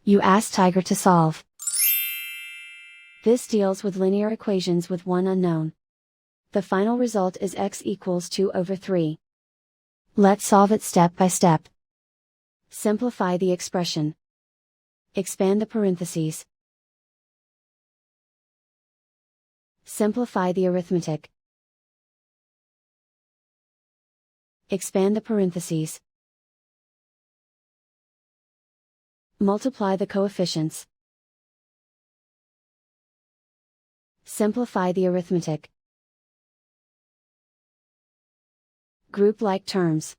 You ask Tiger to solve. This deals with linear equations with one unknown. The final result is x equals 2/3. Let's solve it step by step. Simplify the expression. Expand the parentheses. Simplify the arithmetic. Expand the parentheses. Multiply the coefficients. Simplify the arithmetic. Group like terms.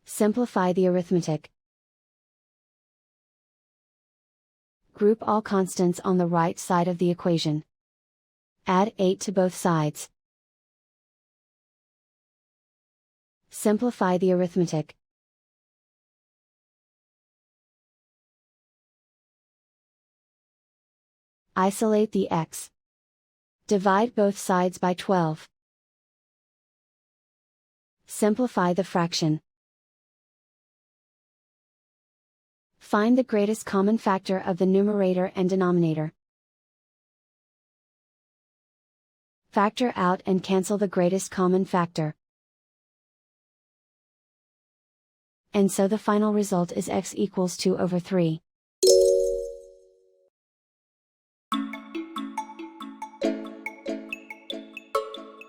Simplify the arithmetic. Group all constants on the right side of the equation. Add 8 to both sides. Simplify the arithmetic. Isolate the x. Divide both sides by 12. Simplify the fraction. Find the greatest common factor of the numerator and denominator. Factor out and cancel the greatest common factor. And so the final result is x equals 2/3.